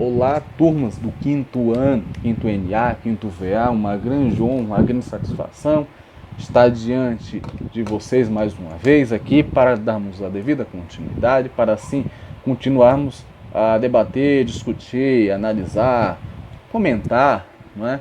Olá, turmas do quinto ano, quinto NA, quinto VA, uma grande honra, uma grande satisfação estar diante de vocês mais uma vez aqui para darmos a devida continuidade, para assim continuarmos a debater, discutir, analisar, comentar, não é?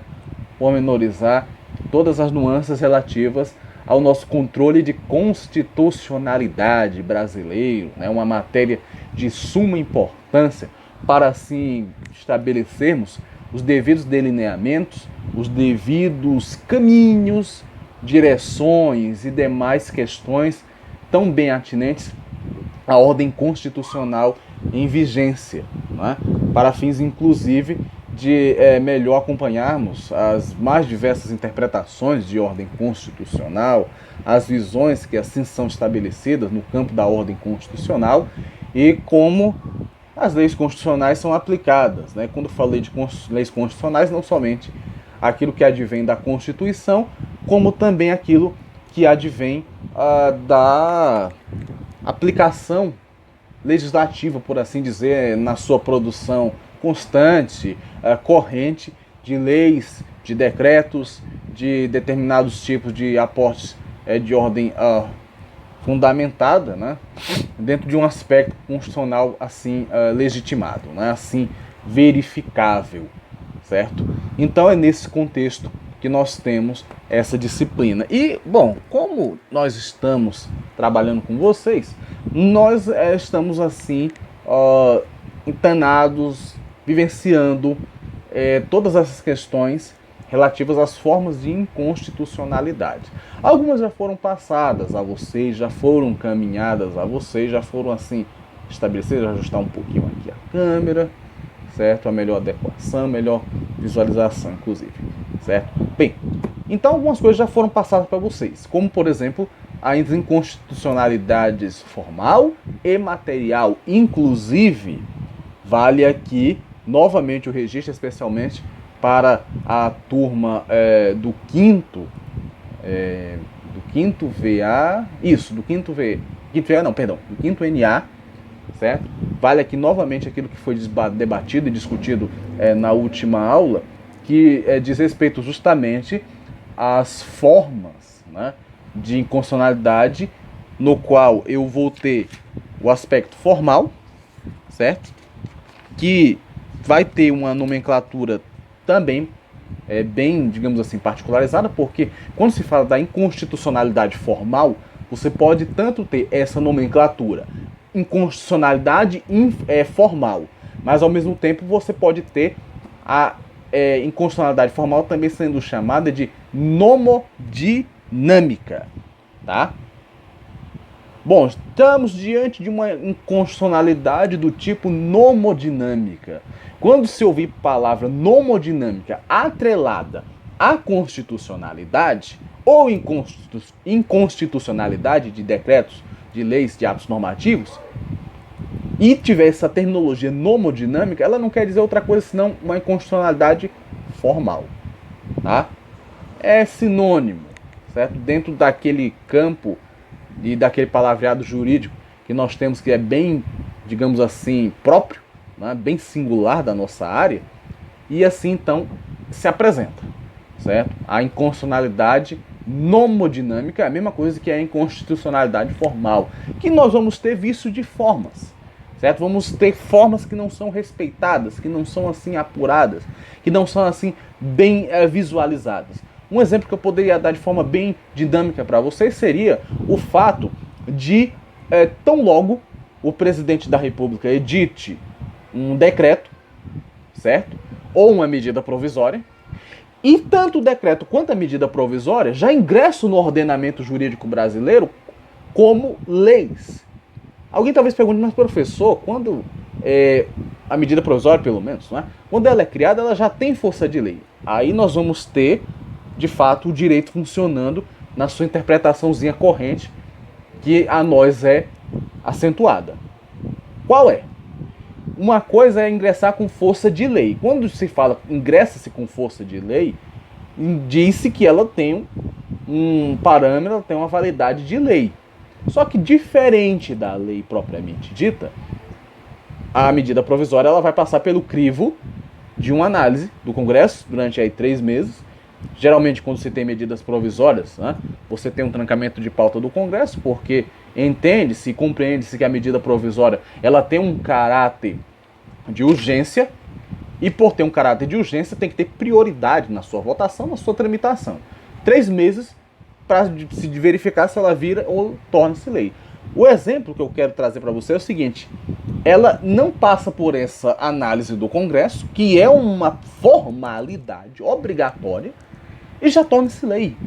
Pormenorizar todas as nuances relativas ao nosso controle de constitucionalidade brasileiro, né? Uma matéria de suma importância para assim estabelecermos os devidos delineamentos, os devidos caminhos, direções e demais questões tão bem atinentes à ordem constitucional em vigência, né? Para fins inclusive de melhor acompanharmos as mais diversas interpretações de ordem constitucional, as visões que assim são estabelecidas no campo da ordem constitucional e como as leis constitucionais são aplicadas, né? Quando falei de leis constitucionais, não somente aquilo que advém da Constituição, como também aquilo que advém da aplicação legislativa, por assim dizer, na sua produção constante, corrente de leis, de decretos, de determinados tipos de aportes de ordem fundamentada, né, dentro de um aspecto constitucional assim legitimado, né, assim verificável, certo? Então é nesse contexto que nós temos essa disciplina. E, bom, como nós estamos trabalhando com vocês, nós estamos assim entanados, vivenciando todas essas questões relativas às formas de inconstitucionalidade. Algumas já foram passadas a vocês, já foram caminhadas a vocês, já foram assim estabelecidas, vou ajustar um pouquinho aqui a câmera, certo? A melhor adequação, melhor visualização, inclusive, certo? Bem, então algumas coisas já foram passadas para vocês, como por exemplo, as inconstitucionalidades formal e material, inclusive, vale aqui novamente o registro, especialmente para a turma do quinto VA, do quinto NA, certo? Vale aqui novamente aquilo que foi debatido e discutido na última aula, que diz respeito justamente às formas, né, de inconstitucionalidade, no qual eu vou ter o aspecto formal, certo? Que vai ter uma nomenclatura também bem, digamos assim, particularizada, porque quando se fala da inconstitucionalidade formal, você pode tanto ter essa nomenclatura, inconstitucionalidade formal, mas ao mesmo tempo você pode ter a inconstitucionalidade formal também sendo chamada de nomodinâmica, tá? Bom, estamos diante de uma inconstitucionalidade do tipo nomodinâmica. Quando se ouvir a palavra nomodinâmica atrelada à constitucionalidade ou inconstitucionalidade de decretos, de leis, de atos normativos, e tiver essa terminologia nomodinâmica, ela não quer dizer outra coisa senão uma inconstitucionalidade formal, tá? É sinônimo, certo? Dentro daquele campo e daquele palavreado jurídico que nós temos, que é bem, digamos assim, próprio, né, bem singular da nossa área, e assim então se apresenta, certo? A inconstitucionalidade nomodinâmica é a mesma coisa que a inconstitucionalidade formal, que nós vamos ter vício de formas, certo? Vamos ter formas que não são respeitadas, que não são assim apuradas, que não são assim bem visualizadas. Um exemplo que eu poderia dar de forma bem dinâmica para vocês seria o fato de, tão logo o presidente da República edite um decreto, certo? Ou uma medida provisória, e tanto o decreto quanto a medida provisória já ingressam no ordenamento jurídico brasileiro como leis. Alguém talvez pergunte, mas professor, quando a medida provisória, pelo menos, não é? Quando ela é criada, ela já tem força de lei. Aí nós vamos ter de fato o direito funcionando na sua interpretaçãozinha corrente, que a nós é acentuada. Qual é? Uma coisa é ingressar com força de lei. Quando se fala ingressa-se com força de lei, diz-se que ela tem um parâmetro, ela tem uma validade de lei. Só que diferente da lei propriamente dita, a medida provisória ela vai passar pelo crivo de uma análise do Congresso durante aí 3 meses. Geralmente, quando se tem medidas provisórias, né, você tem um trancamento de pauta do Congresso, porque entende-se e compreende-se que a medida provisória ela tem um caráter de urgência, e por ter um caráter de urgência tem que ter prioridade na sua votação, na sua tramitação. 3 meses para se verificar se ela vira ou torna-se lei. O exemplo que eu quero trazer para você é o seguinte: ela não passa por essa análise do Congresso, que é uma formalidade obrigatória, e já torna-se lei.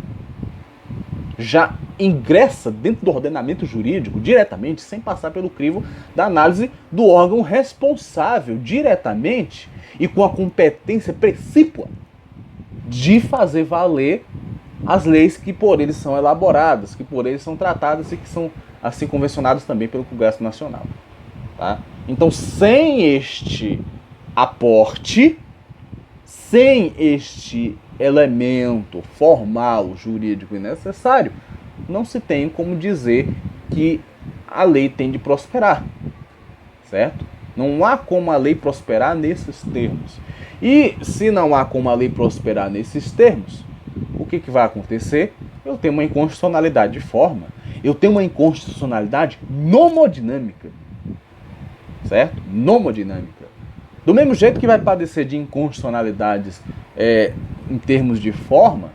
Já ingressa dentro do ordenamento jurídico diretamente, sem passar pelo crivo da análise do órgão responsável diretamente e com a competência precípua de fazer valer as leis que por eles são elaboradas, que por eles são tratadas e que são assim convencionadas também pelo Congresso Nacional. Tá? Então, sem este aporte, sem este elemento formal, jurídico e necessário, não se tem como dizer que a lei tem de prosperar, certo? Não há como a lei prosperar nesses termos. E se não há como a lei prosperar nesses termos, o que vai acontecer? Eu tenho uma inconstitucionalidade de forma, eu tenho uma inconstitucionalidade nomodinâmica, certo? Nomodinâmica. Do mesmo jeito que vai padecer de inconstitucionalidades em termos de forma,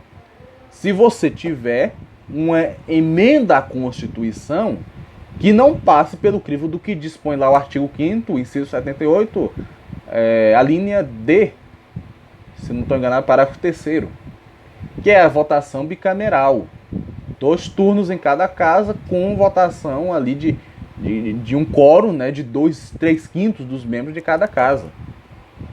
se você tiver uma emenda à Constituição que não passe pelo crivo do que dispõe lá o artigo 5º, inciso 78, a linha D, se não estou enganado, parágrafo 3º, que é a votação bicameral. 2 turnos em cada casa, com votação ali de um quórum, né, de 2/3/5 dos membros de cada casa.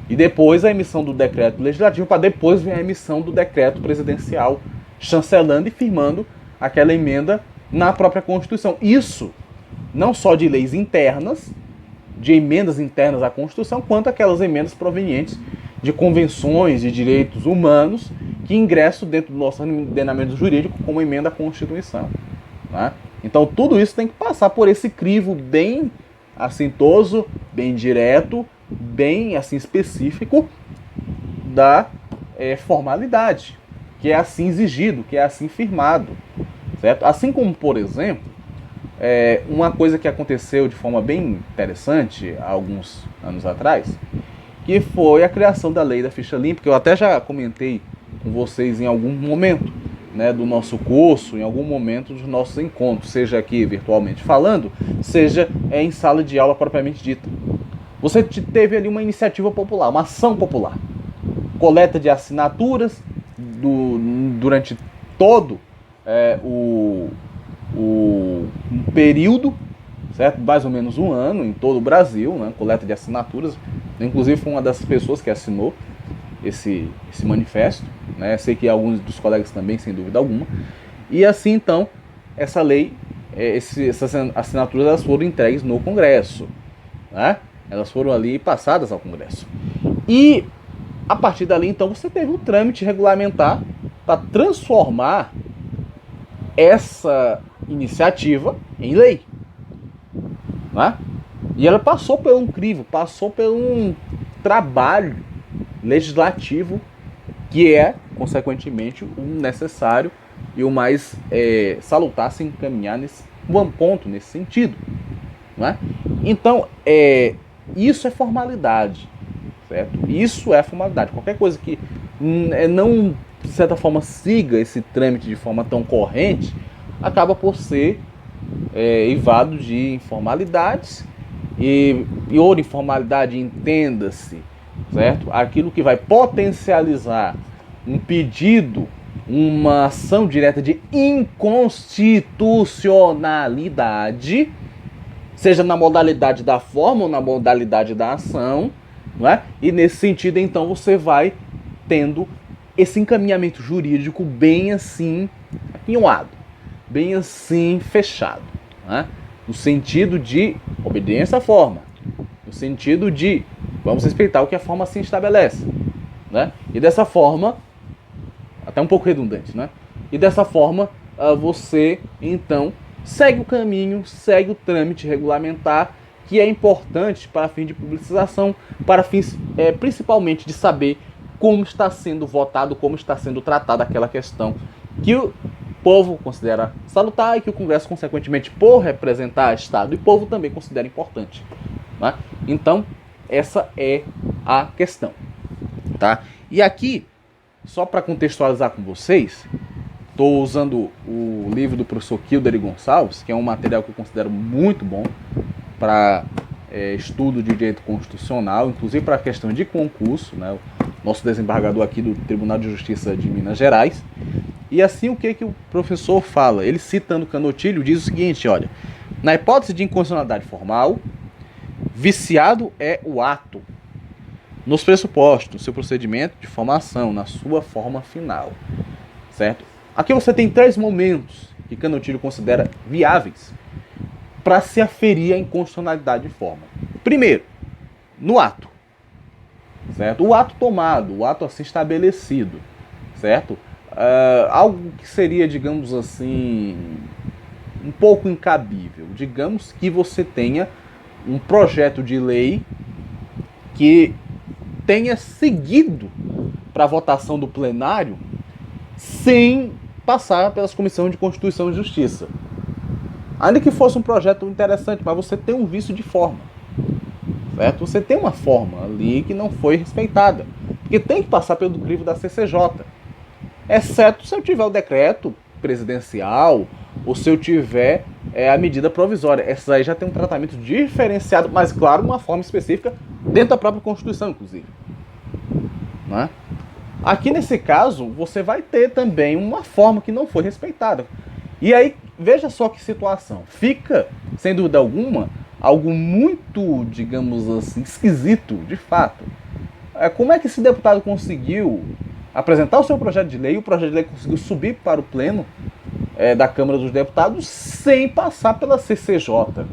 E depois a emissão do decreto legislativo, para depois vir a emissão do decreto presidencial, chancelando e firmando aquela emenda na própria Constituição. Isso não só de leis internas, de emendas internas à Constituição, quanto aquelas emendas provenientes de convenções de direitos humanos que ingressam dentro do nosso ordenamento jurídico como emenda à Constituição. Né? Então tudo isso tem que passar por esse crivo bem assintoso, bem direto, bem assim específico da formalidade, que é assim exigido, que é assim firmado, certo? Assim como, por exemplo, uma coisa que aconteceu de forma bem interessante há alguns anos atrás, que foi a criação da lei da ficha limpa, que eu até já comentei com vocês em algum momento, né, do nosso curso, em algum momento dos nossos encontros, seja aqui virtualmente falando, seja em sala de aula propriamente dita. Você teve ali uma iniciativa popular, uma ação popular, coleta de assinaturas durante todo o período, certo? Mais ou menos 1 ano em todo o Brasil, né? Coleta de assinaturas. Inclusive foi uma das pessoas que assinou esse manifesto, né? Sei que alguns dos colegas também, sem dúvida alguma. E assim então, essa lei, essas assinaturas elas foram entregues no Congresso, né? Elas foram ali passadas ao Congresso. E a partir dali então você teve um trâmite regulamentar para transformar essa iniciativa em lei, né? E ela passou por um crivo, passou por um trabalho legislativo que é, consequentemente, o necessário e o mais salutar se encaminhar nesse ponto, nesse sentido, né? Então, isso é formalidade, certo? Isso é formalidade. Qualquer coisa que não, de certa forma, siga esse trâmite de forma tão corrente, acaba por ser eivado de informalidades. E outra informalidade, entenda-se, certo? Aquilo que vai potencializar um pedido, uma ação direta de inconstitucionalidade, seja na modalidade da forma ou na modalidade da ação, não é? E nesse sentido, então, você vai tendo esse encaminhamento jurídico bem assim apinhoado, bem assim fechado, né? No sentido de obediência à forma, no sentido de vamos respeitar o que a forma assim estabelece, né? E dessa forma, até um pouco redundante, né? E dessa forma, você então segue o caminho, segue o trâmite regulamentar que é importante para fins de publicização, para fins principalmente de saber como está sendo votado, como está sendo tratada aquela questão que o povo considera salutar e que o Congresso, consequentemente, por representar Estado e povo, também considera importante. Né? Então, essa é a questão. Tá? E aqui, só para contextualizar com vocês, estou usando o livro do professor Kilder Gonçalves, que é um material que eu considero muito bom para estudo de direito constitucional, inclusive para a questão de concurso, né? O nosso desembargador aqui do Tribunal de Justiça de Minas Gerais. E assim, o que o professor fala? Ele, citando Canotilho, diz o seguinte, olha: na hipótese de inconstitucionalidade formal, viciado é o ato, nos pressupostos, no seu procedimento de formação, na sua forma final. Certo? Aqui você tem 3 momentos que Canotilho considera viáveis para se aferir a inconstitucionalidade de forma. Primeiro, no ato. Certo? O ato tomado, o ato assim estabelecido. Certo? Algo que seria, digamos assim, um pouco incabível. Digamos que você tenha um projeto de lei que tenha seguido para a votação do plenário sem passar pelas comissões de Constituição e Justiça. Ainda que fosse um projeto interessante, mas você tem um vício de forma. Certo? Você tem uma forma ali que não foi respeitada. Porque tem que passar pelo crivo da CCJ. Exceto se eu tiver o decreto presidencial ou se eu tiver a medida provisória. Essas aí já tem um tratamento diferenciado, mas claro, uma forma específica dentro da própria Constituição, inclusive. Né? Aqui nesse caso, você vai ter também uma forma que não foi respeitada. E aí, veja só que situação. Fica, sem dúvida alguma, algo muito, digamos assim, esquisito, de fato. Como é que esse deputado conseguiu apresentar o seu projeto de lei, e o projeto de lei conseguiu subir para o pleno da Câmara dos Deputados sem passar pela CCJ?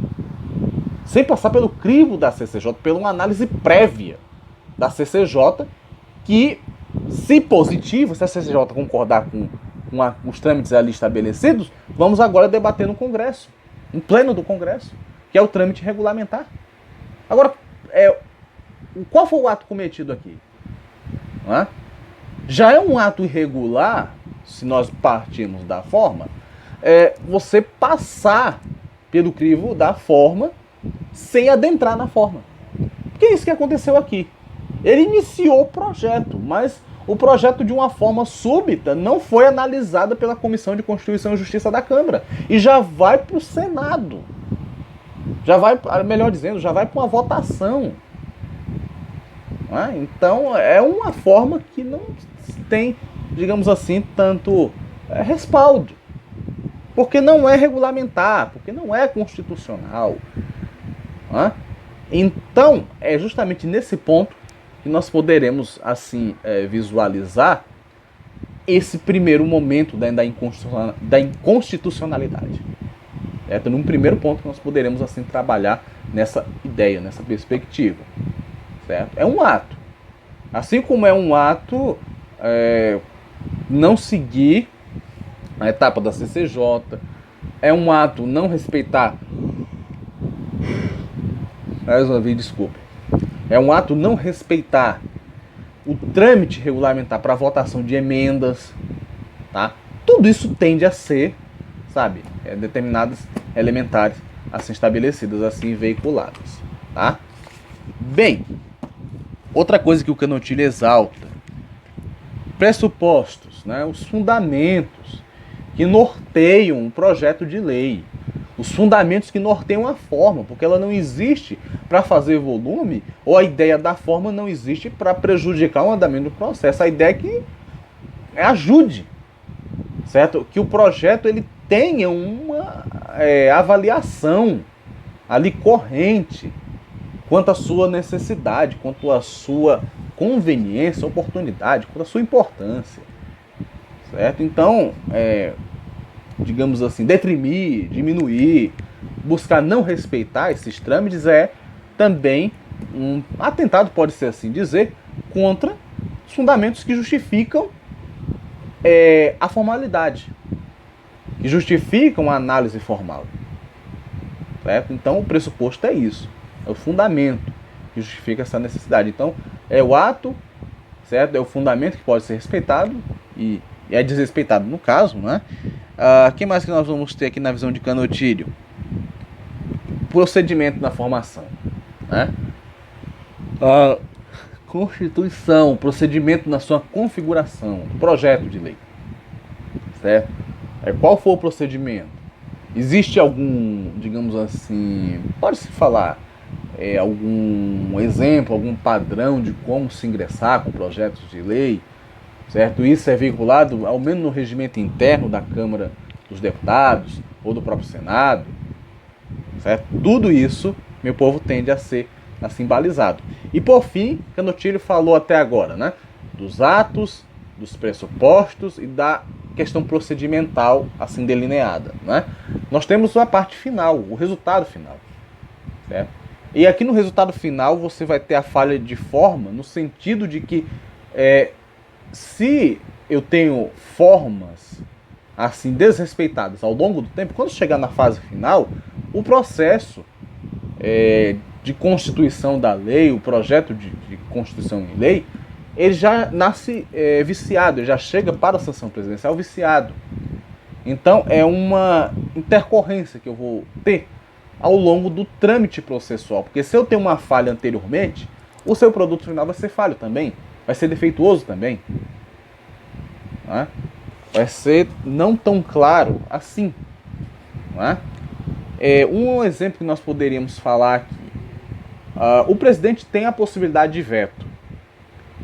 Sem passar pelo crivo da CCJ, pela uma análise prévia da CCJ, que, se positivo, se a CCJ concordar com os trâmites ali estabelecidos, vamos agora debater no Congresso, no pleno do Congresso, que é o trâmite regulamentar. Agora, qual foi o ato cometido aqui? Não é? Já é um ato irregular, se nós partirmos da forma, você passar pelo crivo da forma sem adentrar na forma. Porque é isso que aconteceu aqui. Ele iniciou o projeto, mas o projeto, de uma forma súbita, não foi analisado pela Comissão de Constituição e Justiça da Câmara. E já vai para o Senado. Já vai, melhor dizendo, já vai para uma votação. Então, é uma forma que não tem, digamos assim, tanto respaldo. Porque não é regulamentar, porque não é constitucional. Então, é justamente nesse ponto que nós poderemos, assim, visualizar esse primeiro momento da inconstitucionalidade. Num primeiro ponto que nós poderemos, assim, trabalhar nessa ideia, nessa perspectiva. Certo? É um ato. Assim como é um ato não seguir a etapa da CCJ, é um ato não respeitar... Desculpe. É um ato não respeitar o trâmite regulamentar para votação de emendas, tá? Tudo isso tende a ser, sabe, determinadas elementares assim estabelecidas, assim veiculadas, tá? Bem, outra coisa que o Canotilho exalta: pressupostos, né? Os fundamentos que norteiam um projeto de lei. Os fundamentos que norteiam a forma, porque ela não existe para fazer volume, ou a ideia da forma não existe para prejudicar o andamento do processo. A ideia é que ajude, certo? Que o projeto ele tenha uma avaliação ali corrente quanto à sua necessidade, quanto à sua conveniência, oportunidade, quanto à sua importância, certo? Então, digamos assim, deprimir, diminuir, buscar não respeitar esses trâmites é também um atentado, pode ser assim dizer, contra os fundamentos que justificam a formalidade, que justificam a análise formal. Certo? Então o pressuposto é isso. É o fundamento que justifica essa necessidade. Então, é o ato, certo? É o fundamento que pode ser respeitado e é desrespeitado no caso, né? O que mais que nós vamos ter aqui na visão de Canotilho? Procedimento na formação, né? A Constituição, procedimento na sua configuração, projeto de lei, certo? Qual foi o procedimento? Existe algum, digamos assim, pode-se falar, algum exemplo, algum padrão de como se ingressar com projetos de lei, certo? Isso é veiculado, ao menos no regimento interno da Câmara dos Deputados ou do próprio Senado, certo? Tudo isso, meu povo, tende a ser assim balizado. E por fim, Canotilho falou até agora, né? Dos atos, dos pressupostos e da questão procedimental assim delineada, né? Nós temos a parte final, o resultado final, certo? E aqui no resultado final você vai ter a falha de forma no sentido de que se eu tenho formas assim desrespeitadas ao longo do tempo, quando chegar na fase final, o processo de constituição da lei, o projeto de constituição em lei, ele já nasce viciado, ele já chega para a sanção presidencial viciado. Então é uma intercorrência que eu vou ter ao longo do trâmite processual, porque se eu tenho uma falha anteriormente, o seu produto final vai ser falho também, vai ser defeituoso também, né? Vai ser não tão claro assim, né? Um exemplo que nós poderíamos falar aqui, o presidente tem a possibilidade de veto,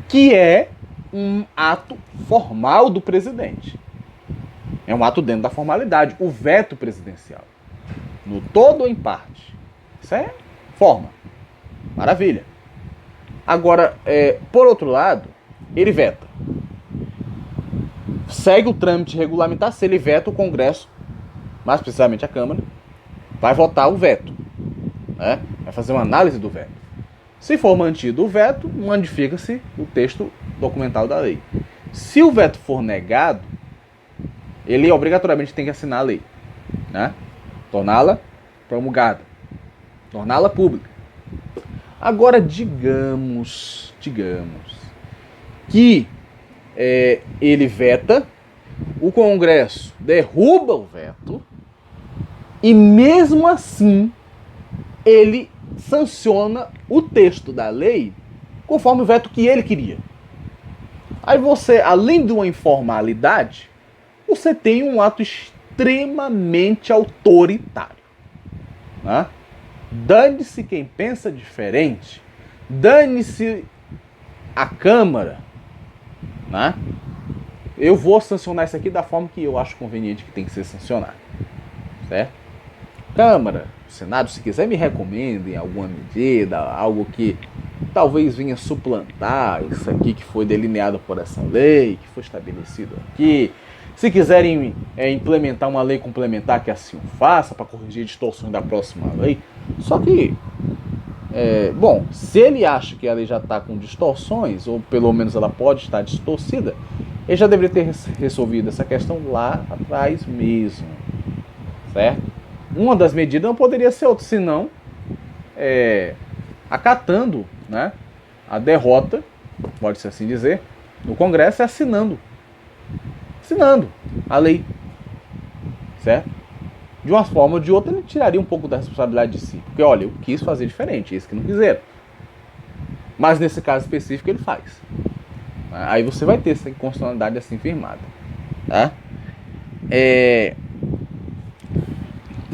que é um ato formal do presidente. É um ato dentro da formalidade, o veto presidencial. No todo ou em parte. Isso é forma. Maravilha. Agora, por outro lado, ele veta. Segue o trâmite regulamentar, se ele veta, o Congresso, mais precisamente a Câmara, vai votar o veto, né? Vai fazer uma análise do veto. Se for mantido o veto, modifica-se o texto documental da lei. Se o veto for negado, ele obrigatoriamente tem que assinar a lei, né? Torná-la promulgada, torná-la pública. Agora, digamos que ele veta, o Congresso derruba o veto e mesmo assim ele sanciona o texto da lei conforme o veto que ele queria. Aí você, além de uma informalidade, você tem um ato extremamente autoritário, né? Dane-se quem pensa diferente, dane-se a Câmara, né? Eu vou sancionar isso aqui da forma que eu acho conveniente que tem que ser sancionado, certo? Câmara, Senado, se quiser me recomendem alguma medida, algo que talvez venha suplantar isso aqui que foi delineado por essa lei, que foi estabelecido aqui. Se quiserem implementar uma lei complementar, que assim o faça, para corrigir distorções da próxima lei. Só que, bom, se ele acha que a lei já está com distorções, ou pelo menos ela pode estar distorcida, ele já deveria ter resolvido essa questão lá atrás mesmo, certo? Uma das medidas não poderia ser outra, senão acatando, né, a derrota, pode-se assim dizer, no Congresso e assinando a lei, certo? De uma forma ou de outra ele tiraria um pouco da responsabilidade de si, porque olha, eu quis fazer diferente, eles que não quiseram, mas nesse caso específico ele faz. Aí você vai ter essa inconstitucionalidade assim firmada, tá?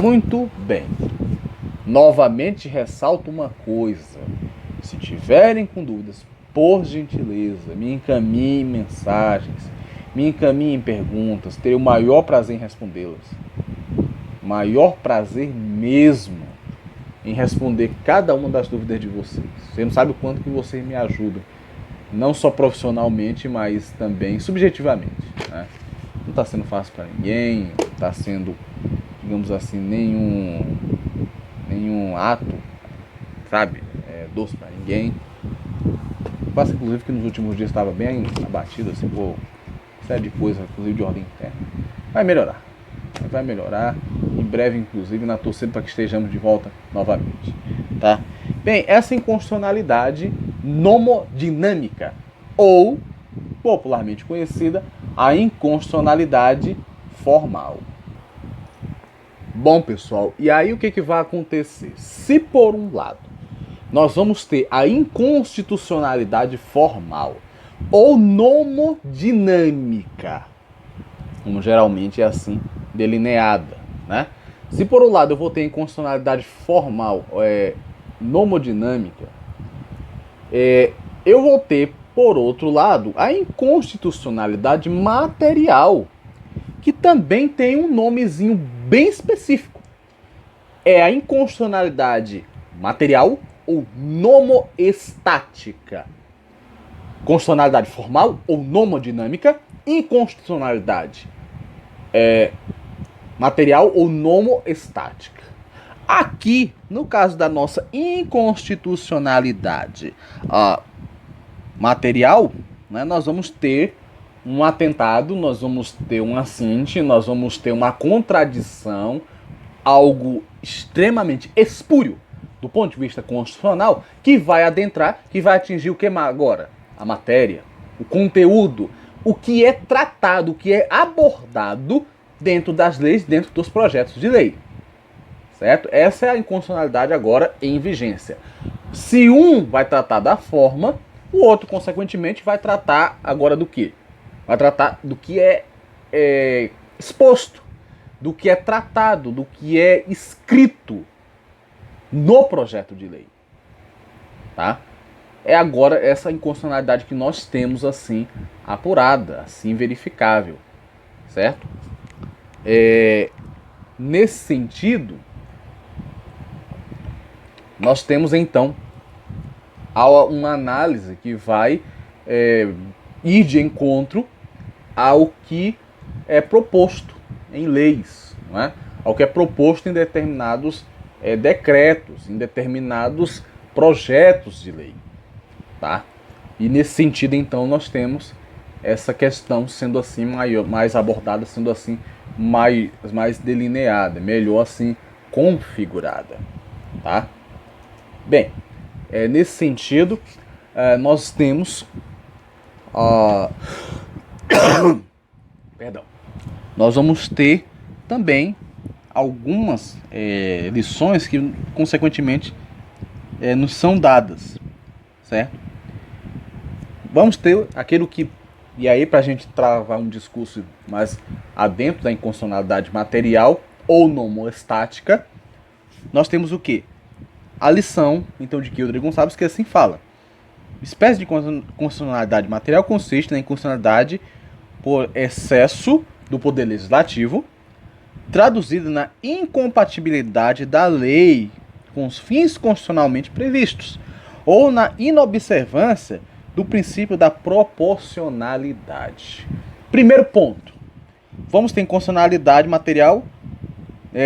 Muito bem. Novamente ressalto uma coisa: se tiverem com dúvidas, por gentileza, me encaminhem mensagens, me encaminhem perguntas, terei o maior prazer em respondê-las. Maior prazer mesmo em responder cada uma das dúvidas de vocês. Você não sabe o quanto que vocês me ajudam, não só profissionalmente, mas também subjetivamente, né? Não está sendo fácil para ninguém, não está sendo, digamos assim, nenhum ato, sabe, doce para ninguém. Faço inclusive que nos últimos dias estava bem abatido, assim, por série de coisas, inclusive de ordem interna. Vai melhorar, em breve, inclusive, na torcida para que estejamos de volta novamente, tá? Bem, essa inconstitucionalidade nomodinâmica, ou, popularmente conhecida, a inconstitucionalidade formal. Bom, pessoal, e aí o que vai acontecer? Se, por um lado, nós vamos ter a inconstitucionalidade formal ou nomodinâmica, como geralmente é assim delineada, né? Se por um lado eu vou ter a inconstitucionalidade formal, nomodinâmica, eu vou ter, por outro lado, a inconstitucionalidade material, que também tem um nomezinho bem específico. É a inconstitucionalidade material ou nomoestática. Constitucionalidade formal ou nomodinâmica, inconstitucionalidade material ou nomoestática. Aqui, no caso da nossa inconstitucionalidade material, né, nós vamos ter um atentado, nós vamos ter um assinte, nós vamos ter uma contradição, algo extremamente espúrio do ponto de vista constitucional, que vai adentrar, que vai atingir o que agora? A matéria, o conteúdo, o que é tratado, o que é abordado dentro das leis, dentro dos projetos de lei. Certo? Essa é a inconstitucionalidade agora em vigência. Se um vai tratar da forma, o outro, consequentemente, vai tratar agora do quê? Vai tratar do que é exposto, do que é tratado, do que é escrito no projeto de lei. Tá? É agora essa inconstitucionalidade que nós temos assim apurada, assim verificável. Certo? Nesse sentido, nós temos então uma análise que vai ir de encontro ao que é proposto em leis, não é? Ao que é proposto em determinados decretos, em determinados projetos de lei. Tá? E nesse sentido, então, nós temos essa questão sendo assim mais abordada, sendo assim mais delineada, melhor assim configurada. Tá? Bem, nesse sentido, nós temos perdão, nós vamos ter também algumas lições que, consequentemente, nos são dadas, certo? Vamos ter aquilo que, e aí para a gente travar um discurso mais adentro da inconstitucionalidade material ou nomoestática, nós temos o quê? A lição, então, de Gilder Gonçalves, que assim fala: espécie de constitucionalidade material consiste na inconstitucionalidade por excesso do poder legislativo, traduzida na incompatibilidade da lei com os fins constitucionalmente previstos, ou na inobservância do princípio da proporcionalidade. Primeiro ponto, vamos ter inconstitucionalidade material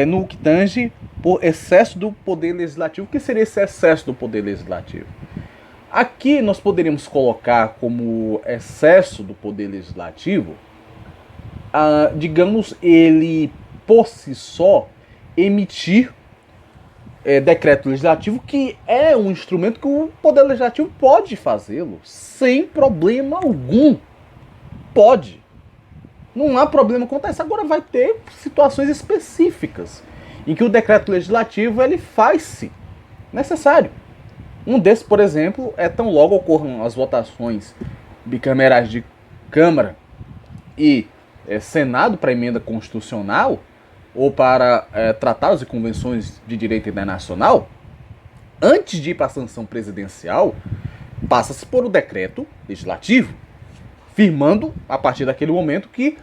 no que tange por excesso do poder legislativo. O que seria esse excesso do poder legislativo? Aqui nós poderíamos colocar como excesso do poder legislativo, digamos, ele por si só emitir decreto legislativo, que é um instrumento que o Poder Legislativo pode fazê-lo sem problema algum. Pode. Não há problema quanto a isso. Agora vai ter situações específicas em que o decreto legislativo ele faz-se necessário. Um desses, por exemplo, tão logo ocorram as votações bicamerais de Câmara e Senado para emenda constitucional, ou para tratados e convenções de direito internacional, antes de ir para a sanção presidencial, passa-se por um decreto legislativo, firmando, a partir daquele momento, que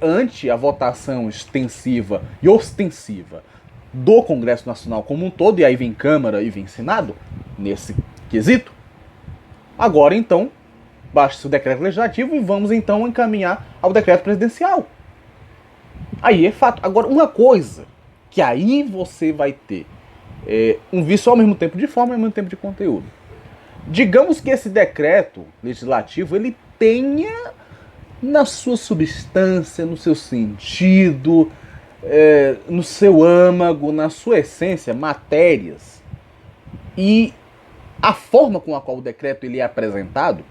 ante a votação extensiva e ostensiva do Congresso Nacional como um todo, e aí vem Câmara e vem Senado, nesse quesito, agora então, baixa-se o decreto legislativo e vamos então encaminhar ao decreto presidencial. Aí é fato. Agora, uma coisa que aí você vai ter um vício ao mesmo tempo de forma e ao mesmo tempo de conteúdo. Digamos que esse decreto legislativo ele tenha na sua substância, no seu sentido, no seu âmago, na sua essência, matérias E a forma com a qual o decreto ele é apresentado,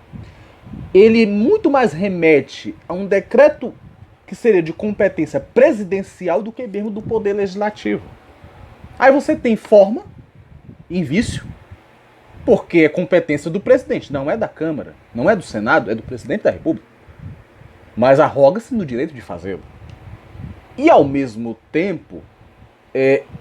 ele muito mais remete a um decreto que seria de competência presidencial do que mesmo do poder legislativo. Aí você tem forma em vício, porque é competência do presidente, não é da Câmara, não é do Senado, é do presidente da República. Mas arroga-se no direito de fazê-lo. E ao mesmo tempo,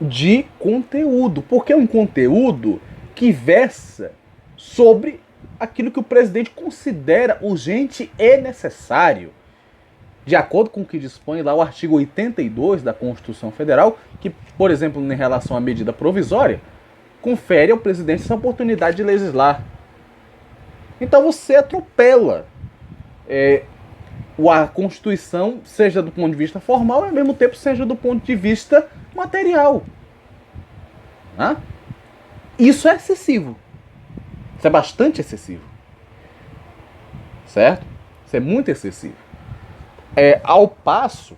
de conteúdo, porque é um conteúdo que versa sobre aquilo que o presidente considera urgente e necessário, de acordo com o que dispõe lá o artigo 82 da Constituição Federal, que, por exemplo, em relação à medida provisória, confere ao presidente essa oportunidade de legislar. Então você atropela a Constituição, seja do ponto de vista formal e ao mesmo tempo seja do ponto de vista material. Né? Isso é excessivo. Isso é bastante excessivo. Certo? Isso é muito excessivo. Ao passo,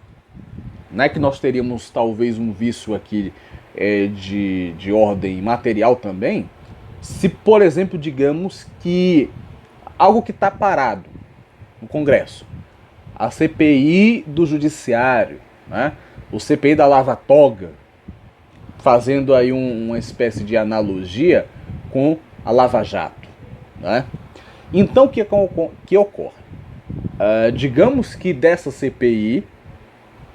né, que nós teríamos talvez um vício aqui de ordem material também, se, por exemplo, digamos que algo que está parado no Congresso, a CPI do Judiciário, né, o CPI da Lava Toga, fazendo aí uma espécie de analogia com a Lava Jato. Né? Então, o que ocorre? Digamos que dessa CPI,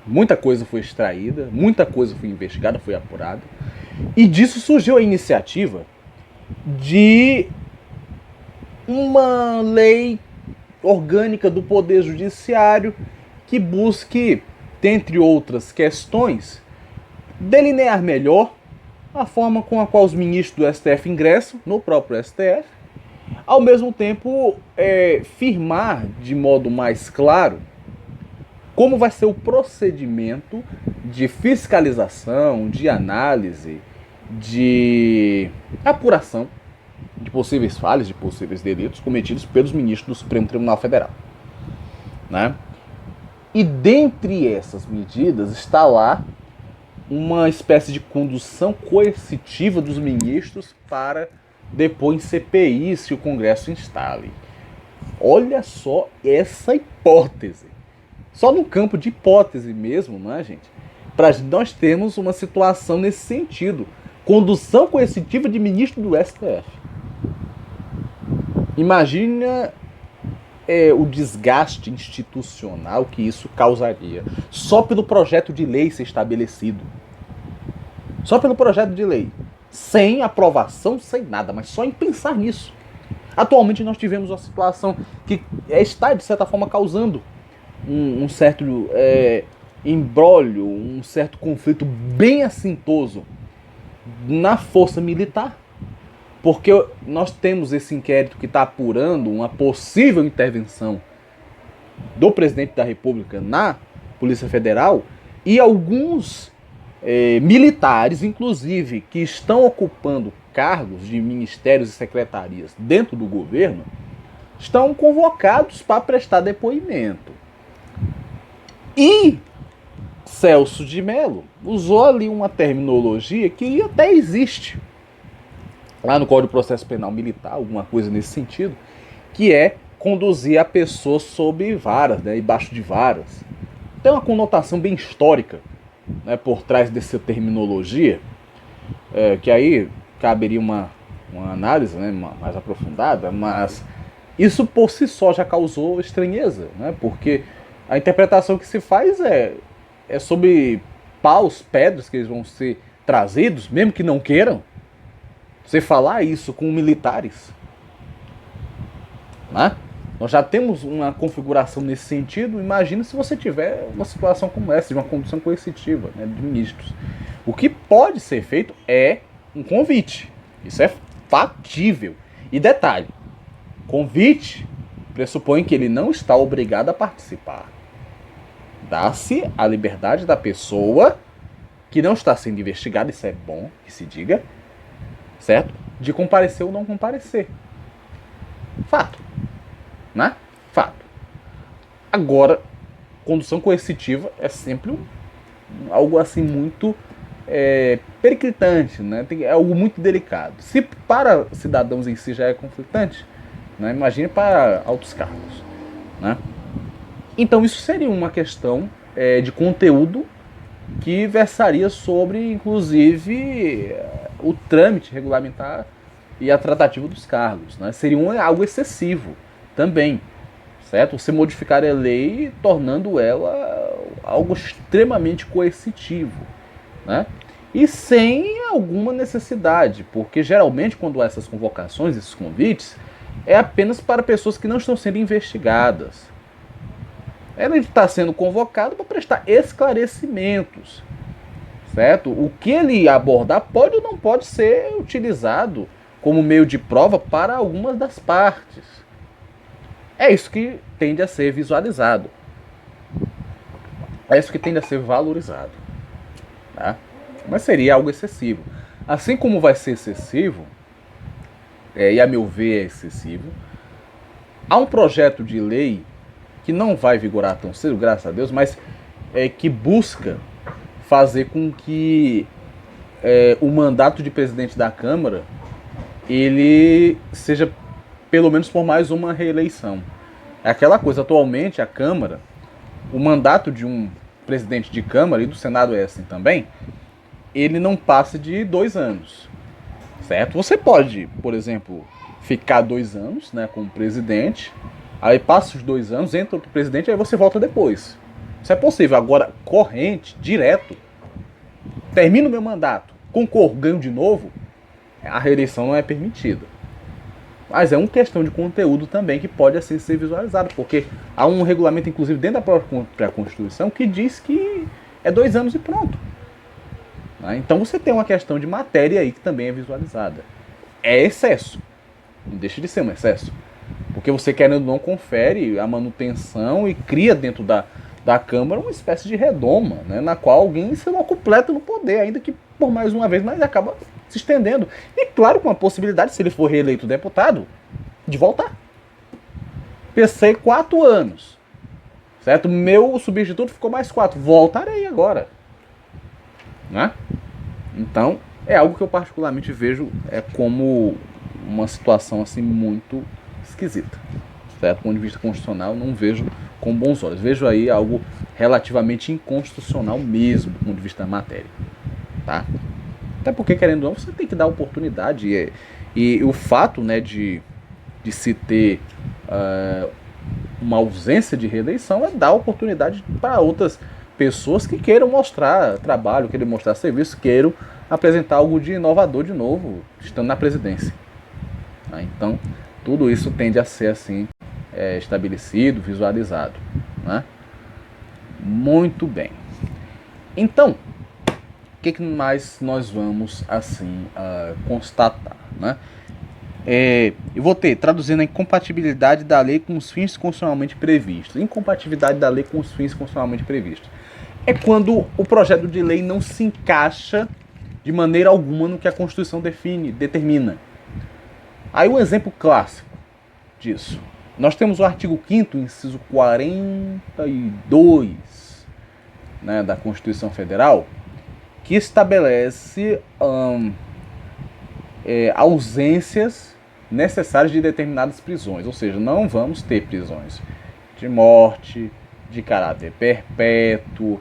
muita coisa foi extraída, muita coisa foi investigada, foi apurada, e disso surgiu a iniciativa de uma lei orgânica do Poder Judiciário que busque, dentre outras questões, delinear melhor a forma com a qual os ministros do STF ingressam no próprio STF, ao mesmo tempo firmar de modo mais claro como vai ser o procedimento de fiscalização, de análise, de apuração de possíveis falhas, de possíveis delitos cometidos pelos ministros do Supremo Tribunal Federal. Né? E dentre essas medidas está lá uma espécie de condução coercitiva dos ministros para depor em CPI se o Congresso instale. Olha só essa hipótese. Só no campo de hipótese mesmo, não é, gente? Para nós termos uma situação nesse sentido. Condução coercitiva de ministro do STF. Imagina o desgaste institucional que isso causaria. Só pelo projeto de lei ser estabelecido. Só pelo projeto de lei. Sem aprovação, sem nada, mas só em pensar nisso. Atualmente nós tivemos uma situação que está, de certa forma, causando um certo imbróglio, um certo conflito bem assintoso na força militar. Porque nós temos esse inquérito que está apurando uma possível intervenção do presidente da República na Polícia Federal e alguns militares, inclusive, que estão ocupando cargos de ministérios e secretarias dentro do governo, estão convocados para prestar depoimento. E Celso de Mello usou ali uma terminologia que até existe lá no Código de Processo Penal Militar, alguma coisa nesse sentido, que é conduzir a pessoa sob varas, né, embaixo de varas. Tem uma conotação bem histórica, né, por trás dessa terminologia, que aí caberia uma análise, né, mais aprofundada, mas isso por si só já causou estranheza, né, porque a interpretação que se faz é sobre paus, pedras que eles vão ser trazidos, mesmo que não queiram. Você falar isso com militares, né? Nós já temos uma configuração nesse sentido. Imagina se você tiver uma situação como essa, de uma condução coercitiva, né, de ministros. O que pode ser feito é um convite. Isso é factível. E detalhe, convite pressupõe que ele não está obrigado a participar. Dá-se a liberdade da pessoa que não está sendo investigada, isso é bom que se diga, certo? De comparecer ou não comparecer. Fato. Né? Fato. Agora, condução coercitiva é sempre algo assim muito periclitante, né? É algo muito delicado. Se para cidadãos em si já é conflitante, né? Imagine para altos cargos, né? Então isso seria uma questão de conteúdo que versaria sobre, inclusive, o trâmite regulamentar e a tratativa dos cargos, né? Seria algo excessivo também, certo? Você modificar a lei tornando ela algo extremamente coercitivo, né? E sem alguma necessidade, porque geralmente quando há essas convocações, esses convites, é apenas para pessoas que não estão sendo investigadas. Ele está sendo convocado para prestar esclarecimentos, certo? O que ele abordar pode ou não pode ser utilizado como meio de prova para algumas das partes. É isso que tende a ser visualizado. É isso que tende a ser valorizado. Tá? Mas seria algo excessivo. Assim como vai ser excessivo, e a meu ver é excessivo, há um projeto de lei que não vai vigorar tão cedo, graças a Deus, mas que busca fazer com que o mandato de presidente da Câmara ele seja pelo menos por mais uma reeleição. É aquela coisa, atualmente a Câmara, o mandato de um presidente de Câmara, e do Senado é assim também, ele não passa de 2 anos, certo? Você pode, por exemplo, ficar 2 anos, né, como presidente, aí passa os 2 anos, entra outro presidente, aí você volta depois. Isso é possível. Agora, corrente, direto, termino meu mandato, concorro, ganho de novo, a reeleição não é permitida. Mas é uma questão de conteúdo também que pode assim ser visualizado, porque há um regulamento, inclusive dentro da própria Constituição, que diz que é 2 anos e pronto. Então você tem uma questão de matéria aí que também é visualizada. É excesso. Não deixa de ser um excesso. Porque você, querendo ou não, confere a manutenção e cria dentro da Câmara uma espécie de redoma, né, na qual alguém se completa no poder, ainda que por mais uma vez, mas acaba se estendendo. E claro, com a possibilidade, se ele for reeleito deputado, de voltar. Pensei 4 anos. Certo? Meu substituto ficou mais 4. Voltarei agora. Né? Então, é algo que eu particularmente vejo como uma situação assim muito esquisita. Certo? Do ponto de vista constitucional, não vejo com bons olhos. Vejo aí algo relativamente inconstitucional mesmo, do ponto de vista da matéria. Tá? Até porque, querendo ou não, você tem que dar oportunidade. E o fato, né, de se ter uma ausência de reeleição é dar oportunidade para outras pessoas que queiram mostrar trabalho, queiram mostrar serviço, queiram apresentar algo de inovador de novo, estando na presidência. Então, tudo isso tende a ser assim estabelecido, visualizado. Né? Muito bem. Então, o que mais nós vamos assim constatar? Né? Eu vou ter, traduzindo a incompatibilidade da lei com os fins constitucionalmente previstos. Incompatibilidade da lei com os fins constitucionalmente previstos. É quando o projeto de lei não se encaixa de maneira alguma no que a Constituição determina. Aí um exemplo clássico disso. Nós temos o artigo 5º, inciso 42, né, da Constituição Federal, que estabelece ausências necessárias de determinadas prisões. Ou seja, não vamos ter prisões de morte, de caráter perpétuo,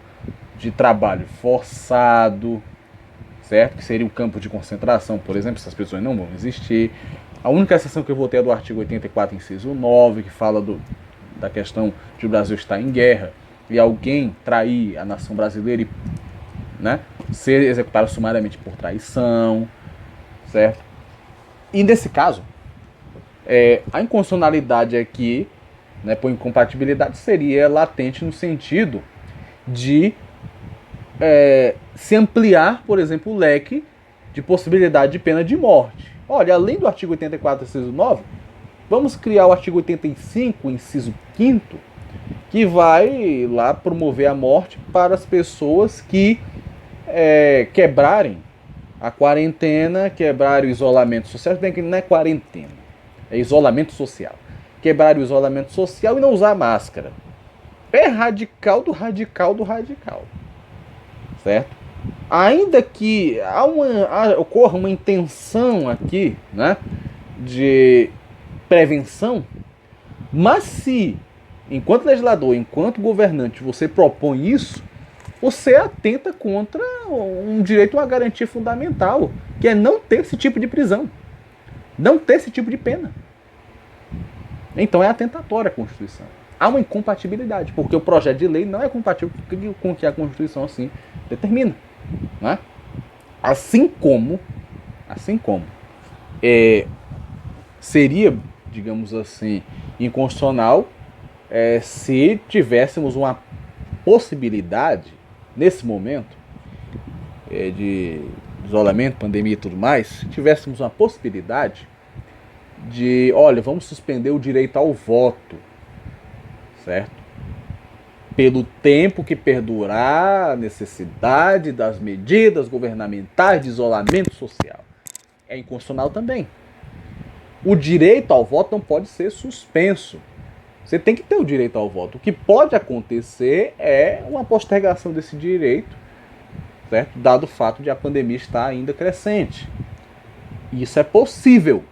de trabalho forçado, certo? Que seria o campo de concentração, por exemplo. Essas prisões não vão existir. A única exceção que eu vou ter é do artigo 84, inciso 9, que fala da questão de o Brasil estar em guerra e alguém trair a nação brasileira e, né, ser executado sumariamente por traição, certo? E nesse caso, a inconstitucionalidade aqui, né, por incompatibilidade, seria latente no sentido de se ampliar, por exemplo, o leque de possibilidade de pena de morte. Olha, além do artigo 84, inciso 9, vamos criar o artigo 85, inciso 5º, que vai lá promover a morte para as pessoas que quebrarem a quarentena, quebrarem o isolamento social. Bem que não é quarentena, é isolamento social. Quebrar o isolamento social e não usar máscara. É radical do radical do radical. Certo? ainda que ocorra uma intenção aqui, né, de prevenção, mas se, enquanto legislador, enquanto governante, você propõe isso, você atenta contra um direito, uma garantia fundamental, que é não ter esse tipo de prisão, não ter esse tipo de pena. Então é atentatória à Constituição. Há uma incompatibilidade, porque o projeto de lei não é compatível com o que a Constituição assim determina. Né? Assim como seria, digamos assim, inconstitucional se tivéssemos uma possibilidade, nesse momento de isolamento, pandemia e tudo mais, se tivéssemos uma possibilidade de, olha, vamos suspender o direito ao voto, certo? Pelo tempo que perdurar a necessidade das medidas governamentais de isolamento social. É inconstitucional também. O direito ao voto não pode ser suspenso. Você tem que ter o direito ao voto. O que pode acontecer é uma postergação desse direito, certo? Dado o fato de a pandemia estar ainda crescente. Isso é possível.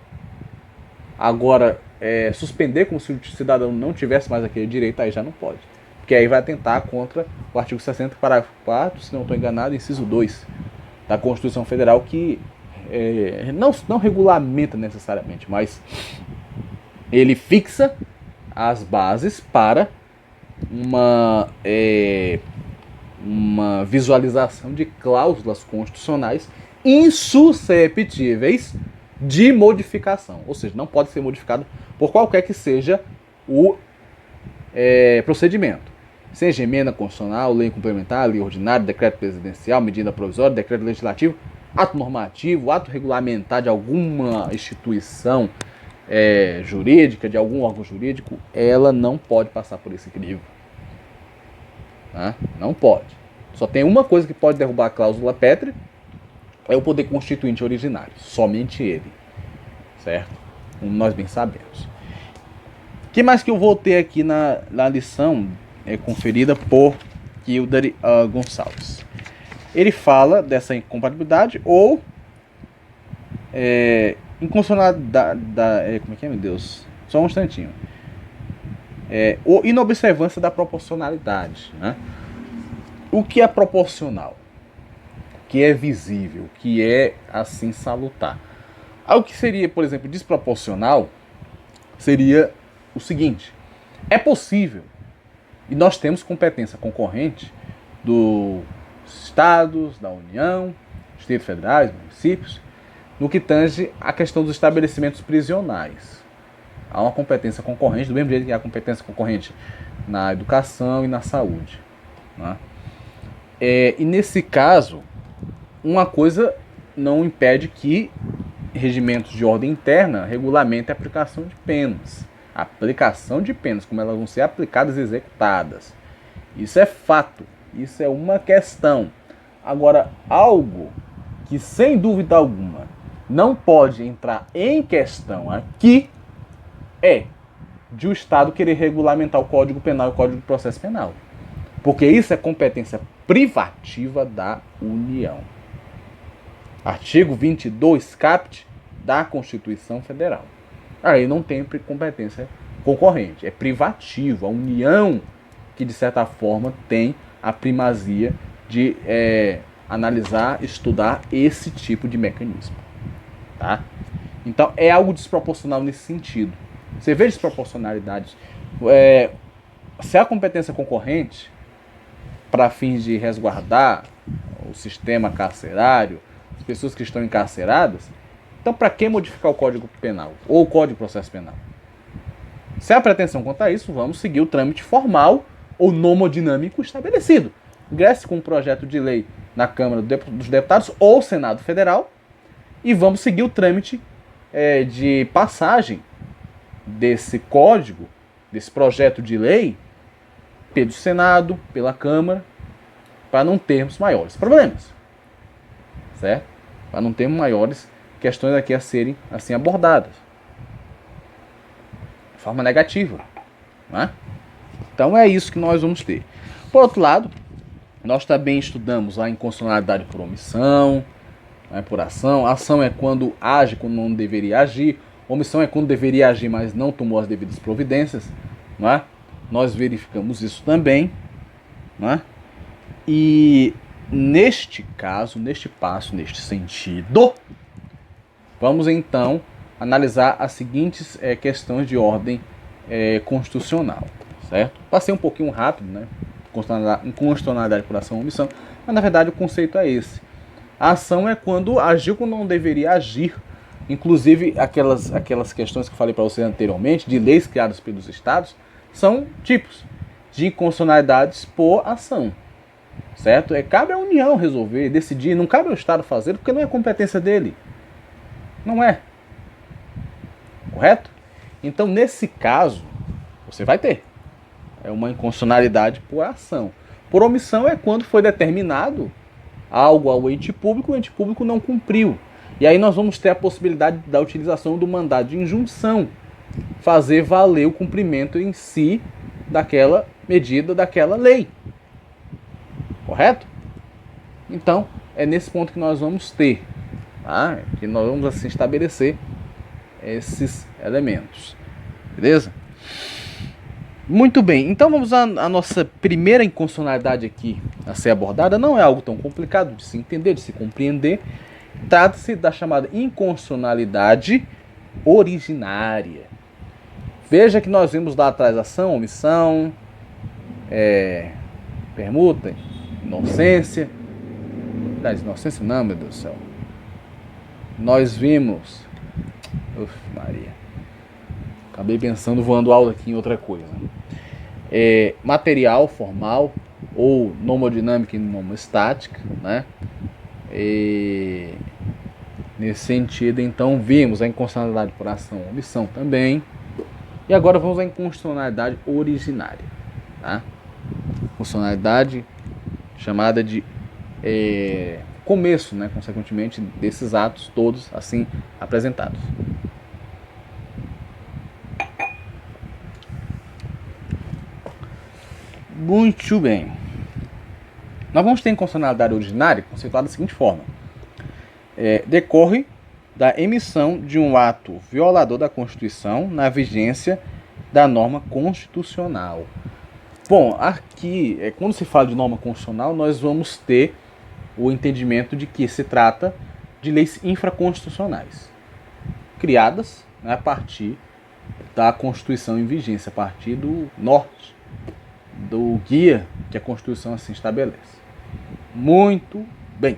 Agora, suspender como se o cidadão não tivesse mais aquele direito, aí já não pode. Porque aí vai atentar contra o artigo 60, parágrafo 4, se não estou enganado, inciso 2 da Constituição Federal, que não regulamenta necessariamente, mas ele fixa as bases para uma visualização de cláusulas constitucionais insusceptíveis de modificação. Ou seja, não pode ser modificado por qualquer que seja o procedimento. Seja emenda constitucional, lei complementar, lei ordinária, decreto presidencial, medida provisória, decreto legislativo, ato normativo, ato regulamentar de alguma instituição jurídica, de algum órgão jurídico, ela não pode passar por esse crivo. Não pode. Só tem uma coisa que pode derrubar a cláusula pétrea, é o poder constituinte originário. Somente ele. Certo? Como nós bem sabemos. O que mais que eu voltei aqui na lição conferida por Kildare Gonçalves? Ele fala dessa incompatibilidade ou inconstitucionalidade como é que é, meu Deus? Só um instantinho. Ou inobservância da proporcionalidade. Né? O que é proporcional? Que é visível, que é assim salutar. Algo que seria, por exemplo, desproporcional seria o seguinte: é possível, e nós temos competência concorrente dos estados, da União, Distritos Federais, municípios, no que tange a questão dos estabelecimentos prisionais. Há uma competência concorrente, do mesmo jeito que há competência concorrente na educação e na saúde. Né? E nesse caso, uma coisa não impede que regimentos de ordem interna regulamentem a aplicação de penas. A aplicação de penas, como elas vão ser aplicadas e executadas. Isso é fato. Isso é uma questão. Agora, algo que, sem dúvida alguma, não pode entrar em questão aqui é de o Estado querer regulamentar o Código Penal e o Código de Processo Penal. Porque isso é competência privativa da União. Artigo 22, caput da Constituição Federal. Aí não tem competência concorrente, é privativo. A União que, de certa forma, tem a primazia de analisar, estudar esse tipo de mecanismo. Tá? Então, é algo desproporcional nesse sentido. Você vê desproporcionalidades. Se há competência concorrente para fins de resguardar o sistema carcerário, as pessoas que estão encarceradas, então para que modificar o Código Penal ou o Código de Processo Penal? Se há pretensão quanto a isso, vamos seguir o trâmite formal ou nomodinâmico estabelecido. Ingresse com um projeto de lei na Câmara dos Deputados ou Senado Federal e vamos seguir o trâmite de passagem desse código, desse projeto de lei, pelo Senado, pela Câmara, para não termos maiores problemas. Certo? Para não termos maiores questões aqui a serem assim abordadas. De forma negativa. Né? Então é isso que nós vamos ter. Por outro lado, Nós também estudamos a inconstitucionalidade por omissão, né, por ação. Ação é quando age quando não deveria agir. Omissão é quando deveria agir, mas não tomou as devidas providências. Não é? Nós verificamos isso também. Não é? E neste caso, neste passo, neste sentido, vamos então analisar as seguintes questões de ordem constitucional. Certo? Passei um pouquinho rápido, né? Inconstitucionalidade por ação ou omissão, mas na verdade o conceito é esse. A ação é quando agiu quando não deveria agir. Inclusive, aquelas questões que eu falei para vocês anteriormente, de leis criadas pelos estados, são tipos de inconstitucionalidades por ação. Certo? Cabe à União resolver, decidir, não cabe ao Estado fazer, porque não é competência dele. Não é. Correto? Então, nesse caso, você vai ter uma inconstitucionalidade por ação. Por omissão é quando foi determinado algo ao ente público, o ente público não cumpriu. E aí nós vamos ter a possibilidade da utilização do mandado de injunção, fazer valer o cumprimento em si daquela medida, daquela lei. Correto? Então, é nesse ponto que nós vamos ter, tá? Que nós vamos assim estabelecer esses elementos. Beleza? Muito bem, então vamos à nossa primeira inconstitucionalidade aqui a ser abordada. Não é algo tão complicado de se entender, de se compreender. Trata-se da chamada inconstitucionalidade originária. Veja que nós vimos lá atrás ação, omissão, permuta, inocência. Inocência não, meu Deus do céu. Nós vimos... Uf, Maria. Acabei pensando, voando alto aqui em outra coisa. Material, formal, ou nomodinâmica e nomostática, né? Nesse sentido, então, vimos a inconstitucionalidade por ação ou omissão também. E agora vamos à inconstitucionalidade originária. Tá? Constitucionalidade chamada de começo, né, consequentemente, desses atos todos assim apresentados. Muito bem. Nós vamos ter inconstitucionalidade originária conceituada da seguinte forma. Decorre da emissão de um ato violador da Constituição na vigência da norma constitucional. Bom, aqui, quando se fala de norma constitucional, nós vamos ter o entendimento de que se trata de leis infraconstitucionais, criadas, né, a partir da Constituição em vigência, a partir do norte, do guia que a Constituição assim estabelece. Muito bem.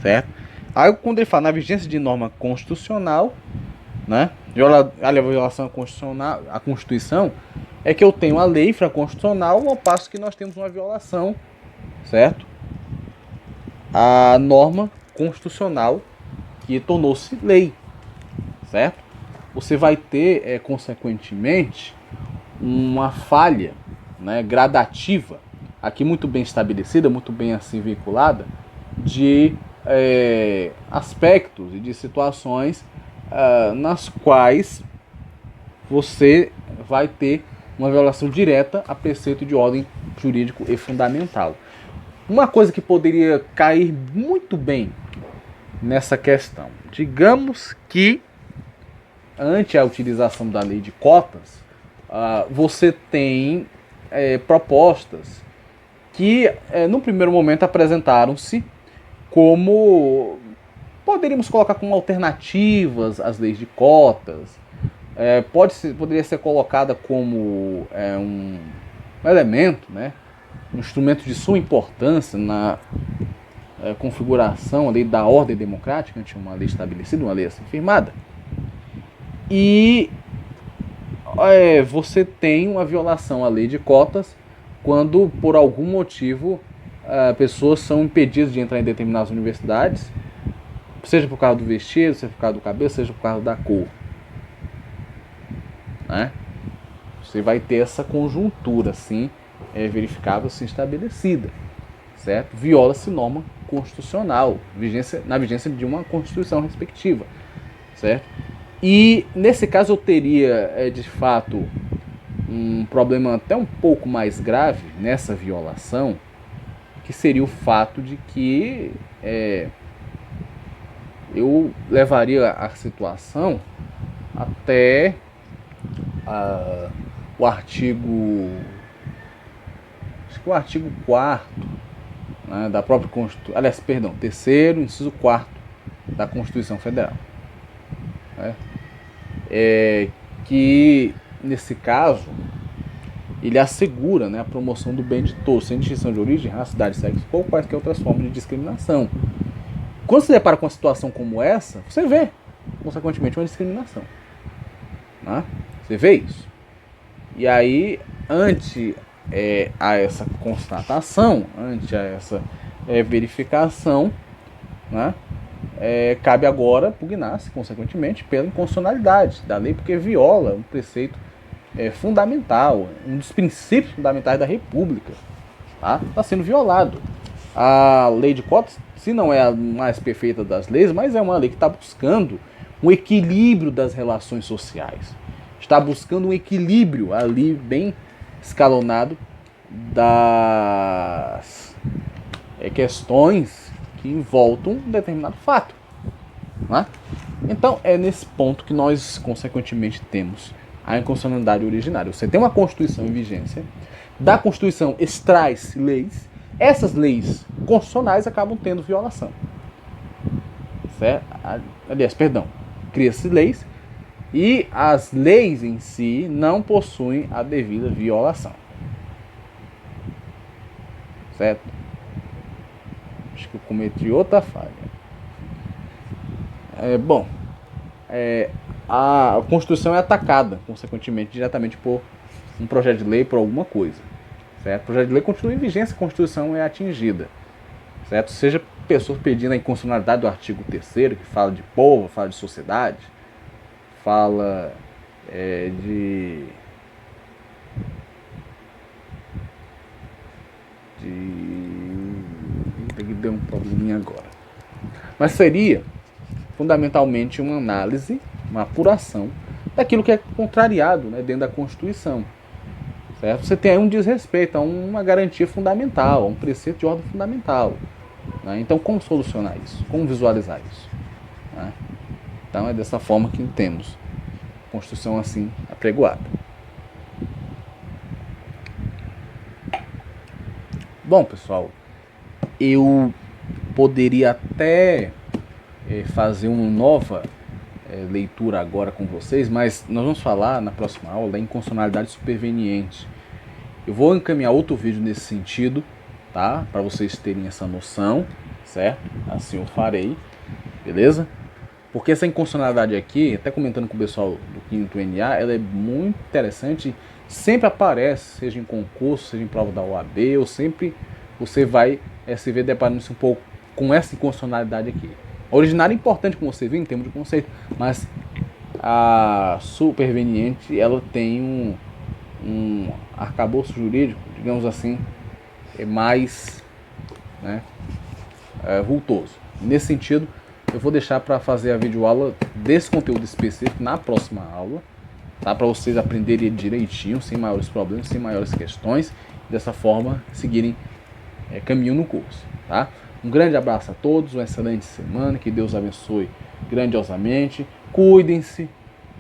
Certo? Aí, quando ele fala na vigência de norma constitucional, né, a violação à Constituição, é que eu tenho a lei infraconstitucional, ao passo que nós temos uma violação, certo? A norma constitucional que tornou-se lei, certo? Você vai ter, consequentemente, uma falha, né, gradativa, aqui muito bem estabelecida, muito bem assim vinculada, de aspectos e de situações nas quais você vai ter uma violação direta a preceito de ordem jurídico e fundamental. Uma coisa que poderia cair muito bem nessa questão, digamos que ante a utilização da lei de cotas, você tem propostas que no primeiro momento apresentaram-se como poderíamos colocar como alternativas às leis de cotas, poderia ser colocada como um elemento, né, um instrumento de suma importância na configuração ali da ordem democrática, ante uma lei estabelecida, uma lei assim firmada. E você tem uma violação à lei de cotas quando, por algum motivo, pessoas são impedidas de entrar em determinadas universidades, seja por causa do vestido, seja por causa do cabelo, seja por causa da cor. Né? Você vai ter essa conjuntura assim, verificável, assim, estabelecida. Certo? Viola-se norma constitucional, na vigência de uma Constituição respectiva. Certo? E nesse caso eu teria, de fato, um problema até um pouco mais grave nessa violação, que seria o fato de que eu levaria a situação até o artigo, acho que o artigo 4º, né, da própria Constituição, aliás, perdão, 3º, inciso 4º da Constituição Federal, né, que nesse caso ele assegura, né, a promoção do bem de todos, sem distinção de origem, raça, idade, sexo ou quaisquer outras formas de discriminação. Quando você depara com uma situação como essa, você vê, consequentemente, uma discriminação, né? Você vê isso. E aí, ante a essa constatação, ante a essa verificação, né, cabe agora pugnar-se, consequentemente, pela inconstitucionalidade da lei, porque viola um preceito fundamental, um dos princípios fundamentais da República. Está sendo violado. A lei de cotas, se não é a mais perfeita das leis, mas é uma lei que está buscando um equilíbrio das relações sociais. Está buscando um equilíbrio ali bem escalonado das questões que envolvam um determinado fato, né? Então é nesse ponto que nós consequentemente temos a inconstitucionalidade originária. Você tem uma Constituição em vigência, da Constituição extrai-se leis, essas leis constitucionais acabam tendo violação, certo? Aliás, perdão, cria-se leis e as leis em si não possuem a devida violação, certo? Acho que eu cometi outra falha. A Constituição é atacada, consequentemente, diretamente por um projeto de lei, por alguma coisa, certo? O projeto de lei continua em vigência, a Constituição é atingida, certo? Seja pessoas pedindo a inconstitucionalidade do artigo 3º, que fala de povo, fala de sociedade, fala de deu um probleminha agora. Mas seria fundamentalmente uma análise, uma apuração daquilo que é contrariado, né, dentro da Constituição, certo? Você tem aí um desrespeito a uma garantia fundamental, a um preceito de ordem fundamental, né? Então, como solucionar isso? Como visualizar isso, né? Então, é dessa forma que temos a Constituição assim apregoada. Bom, pessoal, eu poderia até fazer uma nova leitura agora com vocês, mas nós vamos falar na próxima aula da inconstitucionalidade superveniente. Eu vou encaminhar outro vídeo nesse sentido, tá? Para vocês terem essa noção, certo? Assim eu farei, beleza? Porque essa inconstitucionalidade aqui, até comentando com o pessoal do 5º NA, ela é muito interessante, sempre aparece, seja em concurso, seja em prova da OAB, ou sempre você vai se ver deparando-se um pouco com essa inconstitucionalidade aqui. A originária é importante, como você viu, em termos de conceito, mas a superveniente, ela tem um arcabouço jurídico, digamos assim, mais, né, vultoso. Nesse sentido, eu vou deixar para fazer a videoaula desse conteúdo específico na próxima aula, tá? Para vocês aprenderem direitinho, sem maiores problemas, sem maiores questões, dessa forma seguirem caminho no curso, tá? Um grande abraço a todos, uma excelente semana, que Deus abençoe grandiosamente, cuidem-se,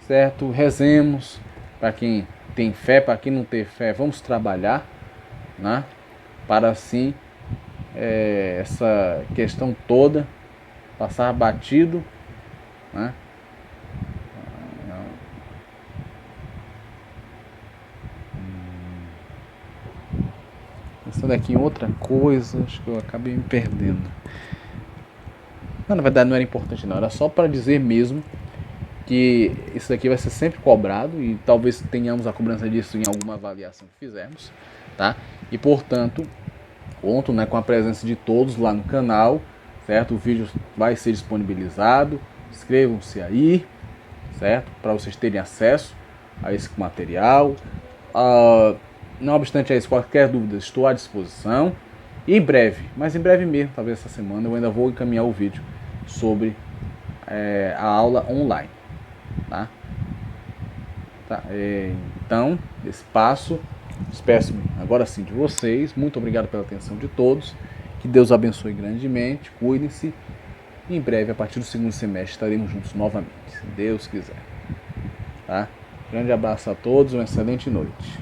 certo? Rezemos para quem tem fé, para quem não tem fé, vamos trabalhar, né? Para assim essa questão toda passar batido, né? Pensando aqui em outra coisa, acho que eu acabei me perdendo. Não, na verdade não era importante não, era só para dizer mesmo que isso aqui vai ser sempre cobrado e talvez tenhamos a cobrança disso em alguma avaliação que fizermos, tá? E portanto, conto, né, com a presença de todos lá no canal, certo? O vídeo vai ser disponibilizado, inscrevam-se aí, certo? Para vocês terem acesso a esse material. Não obstante isso, qualquer dúvida, estou à disposição. E em breve, mas em breve mesmo, talvez essa semana, eu ainda vou encaminhar o vídeo sobre a aula online, tá? Então, esse passo, despeço-me agora sim de vocês. Muito obrigado pela atenção de todos Que Deus abençoe grandemente, cuidem-se. E em breve, a partir do segundo semestre, estaremos juntos novamente, se Deus quiser. Tá? Grande abraço a todos, uma excelente noite.